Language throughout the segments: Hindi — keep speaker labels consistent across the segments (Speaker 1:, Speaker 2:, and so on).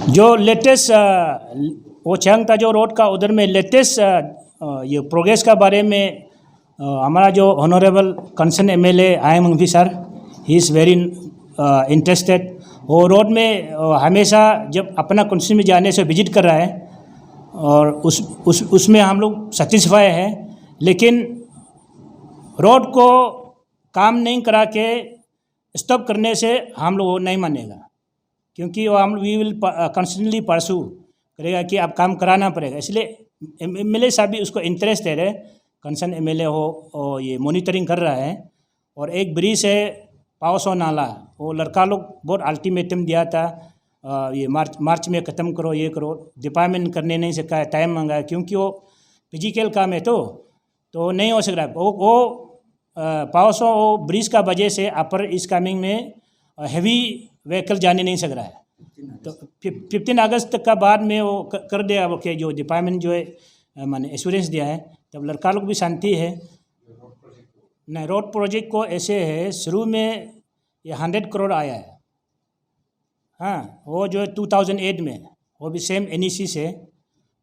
Speaker 1: जो लेटेस्ट वो चंग ताजो रोड का उधर में लेटेस्ट ये प्रोग्रेस का बारे में हमारा जो honourable concern MLA I am भी sir, he is very interested. वो रोड में हमेशा जब अपना कंसर्न में जाने से विजिट कर रहा है और उसमें हम लोग सेटिस्फाई है, लेकिन रोड को काम नहीं करा के स्टॉप करने से हम लोग वो नहीं मानेगा, क्योंकि वो हम वी विल कंस्टेंटली परसू करेगा कि अब काम कराना पड़ेगा। इसलिए एमएलए साहब भी उसको इंटरेस्ट दे रहे, कंसर्न एमएलए हो और ये मॉनिटरिंग कर रहा है। और एक ब्रिज है पावसो नाला, वो लड़का लोग बहुत अल्टीमेटम दिया था, ये मार्च में ख़त्म करो, ये करो, डिपार्टमेंट करने नहीं सका, टाइम मांगा, क्योंकि वो फिजिकल काम है तो नहीं हो सक रहा। वो पावसो वो ब्रिज का वजह से अपर इस कमिंग में हैवी व्हीकल जाने नहीं सक रहा है। तो 15 अगस्त तक का बाद में वो कर दिया, वो के जो डिपार्टमेंट जो है मैंने एश्योरेंस दिया है, तब लड़का लोग भी शांति है। नहीं, रोड प्रोजेक्ट को ऐसे है, शुरू में ये 100 करोड़ आया है, हाँ, वो जो है 2008 में, वो भी सेम एनईसी से।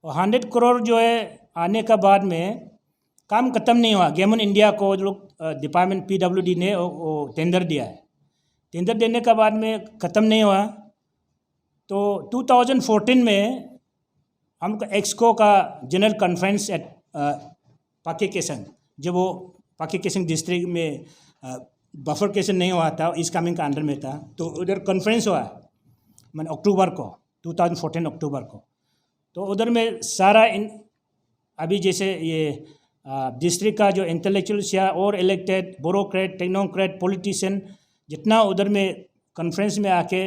Speaker 1: और 100 करोड़ जो है आने का बाद में काम ख़त्म नहीं हुआ। गेमन इंडिया को जो लोग डिपार्टमेंट पीडब्ल्यूडी ने वो टेंडर दिया है, टेंडर देने का बाद में ख़त्म नहीं हुआ। तो 2014 में हम एक्सको का जनरल कॉन्फ्रेंस एट पाके केसंग, जब वो पाके केसंग डिस्ट्रिक्ट में बफर केसन नहीं हुआ था, ईस्ट कामिंग का अंडर में था, तो उधर कॉन्फ्रेंस हुआ मैंने अक्टूबर को, 2014 अक्टूबर को। तो उधर में सारा अभी जैसे ये डिस्ट्रिक्ट का जो इंटेलेक्चुअल्स या और इलेक्टेड ब्यूरोक्रेट, टेक्नोक्रेट, पॉलिटिशियन जितना उधर में कॉन्फ्रेंस में आके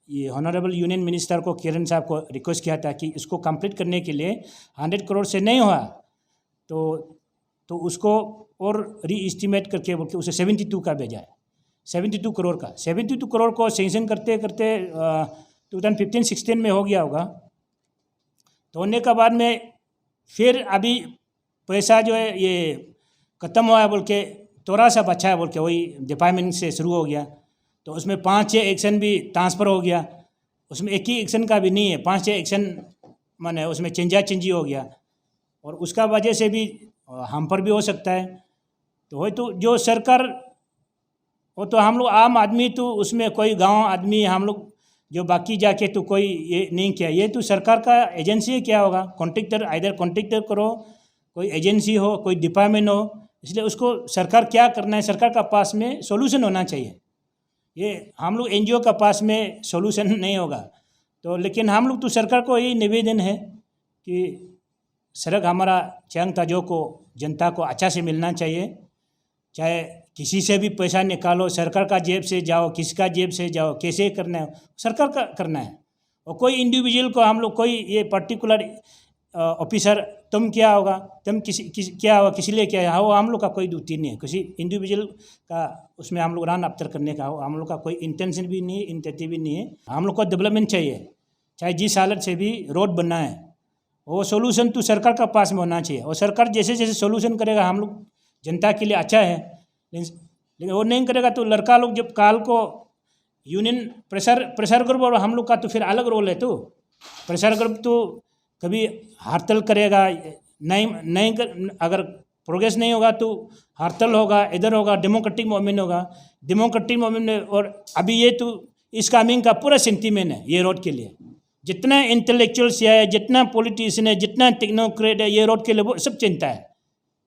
Speaker 1: ये ऑनरेबल यूनियन मिनिस्टर को, किरण साहब को रिक्वेस्ट किया था कि इसको कंप्लीट करने के लिए 100 करोड़ से नहीं हुआ तो उसको और री एस्टिमेट करके बोल के उसे 72 का भेजा है, 72 करोड़ का। 72 करोड़ को सेंक्शन करते करते 2015-16 में हो गया होगा। तो होने का बाद में फिर अभी पैसा जो है ये ख़त्म हुआ है बोल के, थोड़ा सा बचा है बोल के, वही डिपार्टमेंट से शुरू हो गया। तो उसमें 5-6 एक्शन भी ट्रांसफ़र हो गया, उसमें एक ही एक्शन का भी नहीं है, 5-6 एक्शन माने उसमें चेंजी हो गया, और उसका वजह से भी हम पर भी हो सकता है। तो वही तो जो सरकार, वो तो हम लोग आम आदमी, तो उसमें कोई गांव आदमी हम लोग जो बाकी जाके तो कोई ये नहीं किया, ये तो सरकार का एजेंसी है, क्या होगा, कॉन्ट्रैक्टर, आइदर कॉन्ट्रैक्टर करो, कोई एजेंसी हो, कोई डिपार्टमेंट हो। इसलिए उसको सरकार क्या करना है, सरकार का पास में सोल्यूशन होना चाहिए। ये हम लोग एनजीओ का पास में सोल्यूशन नहीं होगा। तो लेकिन हम लोग तो सरकार को यही निवेदन है कि सड़क हमारा चंग ताजो को, जनता को अच्छा से मिलना चाहिए, चाहे किसी से भी पैसा निकालो, सरकार का जेब से जाओ, किसका जेब से जाओ, कैसे करना है सरकार का करना है। और कोई इंडिविजुअल को हम लोग कोई ये पर्टिकुलर ऑफिसर तुम क्या होगा, तुम क्या होगा, किसी लिए क्या है, वो हम लोग का कोई ड्यूटी नहीं है, किसी इंडिविजुअल का उसमें हम लोग रन अफ्तर करने का हम लोग का कोई इंटेंशन भी नहीं है, इंटेंटिव भी नहीं है। हम लोग को डेवलपमेंट चाहिए, चाहे जिस हालत से भी रोड बनना है, वो सोल्यूशन तो सरकार का पास में होना चाहिए। और सरकार जैसे जैसे सोल्यूशन करेगा हम लोग जनता के लिए अच्छा है, लेकिन वो नहीं करेगा तो लड़का लोग जब काल को यूनियन प्रेशर ग्रुप और हम लोग का तो फिर अलग रोल है। तो प्रेशर ग्रुप तो कभी हड़ताल करेगा, नहीं अगर प्रोग्रेस नहीं होगा तो हड़ताल होगा, इधर होगा, डेमोक्रेटिक मूवमेंट होगा, डेमोक्रेटिक मूवमेंट में। और अभी ये तो इस कामिंग का पूरा सेंटीमेंट है ये रोड के लिए, जितना इंटेलेक्चुअल्स है, जितना पॉलिटिशियन है, जितना टेक्नोक्रेट है, ये रोड के लिए वो सब चिंता है,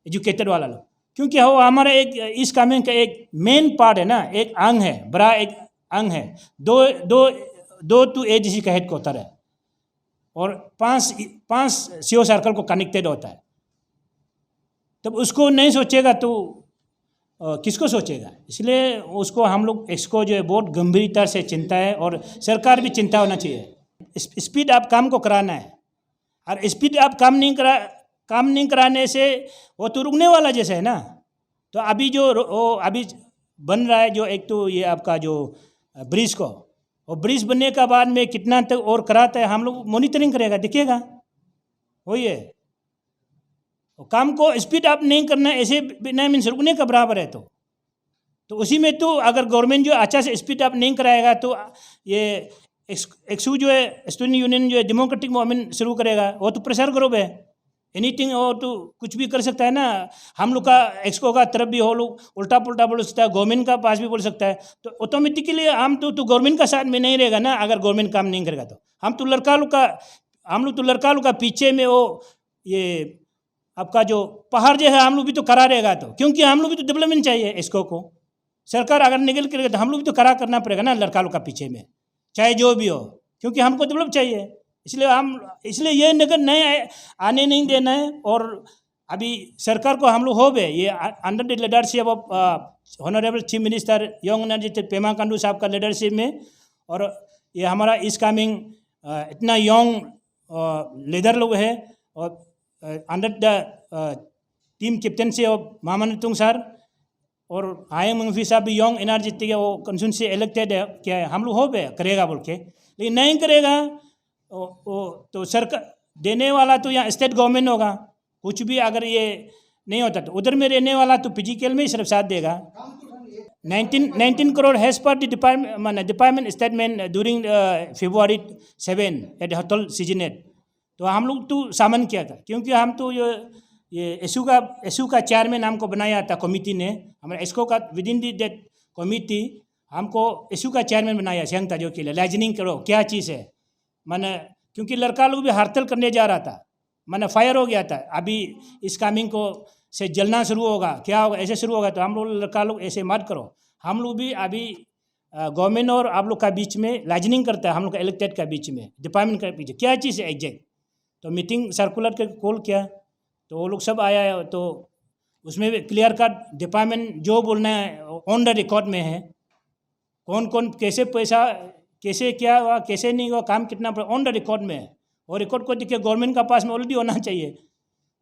Speaker 1: एजुकेटेड वाला लोग, क्योंकि वो हमारा एक इस कामिंग का एक मेन पार्ट है ना, एक अंग है, बड़ा एक अंग है। दो तो एडीसी का हेड क्वार्टर है और पांच सीओ सर्कल को कनेक्टेड होता है। तब उसको नहीं सोचेगा तो किसको सोचेगा। इसलिए उसको हम लोग इसको जो है बहुत गंभीरता से चिंता है, और सरकार भी चिंता होना चाहिए। स्पीड आप काम को कराना है, और स्पीड आप काम नहीं कराने से वो तो रुकने वाला जैसे है ना। तो अभी जो अभी बन रहा है जो एक तो ये आपका जो ब्रिज को, और ब्रिज बनने का बाद में कितना तक और कराता है हम लोग मॉनिटरिंग करेगा, दिखेगा, वही है। और काम को स्पीड अप नहीं करना ऐसे बिना मीन्स रुकने का बराबर है। तो उसी में तो अगर गवर्नमेंट जो अच्छा से स्पीड अप नहीं कराएगा तो ये एक्सू जो है स्टूडेंट यूनियन जो है डेमोक्रेटिक मूवमेंट शुरू करेगा, वो तो प्रेशर ग्रुप है, एनीथिंग और तो कुछ भी कर सकता है ना। हम लोग का एक्सको का तरफ भी हो लोग उल्टा पुल्टा बोल सकता है, गवर्नमेंट का पास भी बोल सकता है, तो ऑटोमेटिकली हम तो गवर्नमेंट का साथ में नहीं रहेगा ना। अगर गवर्नमेंट काम नहीं करेगा तो हम लोग तो लड़का लोग का पीछे में वो ये आपका जो पहाड़ जो है हम लोग भी तो करा रहेगा, तो क्योंकि हम लोग भी तो डेवलपमेंट चाहिए इसको को। सरकार अगर निकल करेगा तो हम लोग भी तो करा करना पड़ेगा ना लड़का लोग का पीछे में, चाहे जो भी हो, क्योंकि हमको डेवलप चाहिए। इसलिए ये नगर नए आने नहीं देना है। और अभी सरकार को हम लोग हो गए ये under the leadership of honourable chief minister Yong energy Pema Khandu साहब का लीडरशिप में, और ये हमारा इस कमिंग इतना यंग लीडर लोग है, और under the team captaincy of Mamanutung sir और आयंग मंगफी साहब भी यंग एनर्जेटिक है, वो कंसुन से इलेक्टेड है, क्या है हम लोग हो गए करेगा बोल के, लेकिन नहीं करेगा तो सरकार देने वाला तो यहाँ स्टेट गवर्नमेंट होगा। कुछ भी अगर ये नहीं होता तो उधर में रहने वाला तो फिजिकल में ही सिर्फ साथ देगा। 19 crore has per the department statement during February 7 at hotel सीजनेट। तो हम लोग तो सामन किया था, क्योंकि हम तो ये एसू का चेयरमैन हमको बनाया था कमिटी ने, हमारे एसको का with in the that committee हमको एसू का चेयरमैन बनाया सियांग ताजो के लिए। लाइजनिंग करो क्या चीज़ है, मैंने क्योंकि लड़का लोग भी हड़ताल करने जा रहा था, मैंने फायर हो गया था। अभी इस कामिंग को से जलना शुरू होगा, क्या होगा, ऐसे शुरू होगा। तो हम लोग लड़का लोग ऐसे मत करो। हम लोग भी अभी गवर्नमेंट और आप लोग का बीच में लाइजनिंग करता है, हम लोग का इलेक्टेड का बीच में, डिपार्टमेंट का बीच क्या चीज़ है एग्जैक्ट। तो मीटिंग सर्कुलर के कॉल किया तो वो लोग सब आया है, तो उसमें भी क्लियर कट डिपार्टमेंट जो बोलना है ऑन द रिकॉर्ड में है, कौन कौन कैसे पैसा कैसे क्या हुआ कैसे नहीं हुआ काम कितना ऑन द रिकॉर्ड में है। और रिकॉर्ड को देखिए गवर्नमेंट का पास में ऑलरेडी होना चाहिए।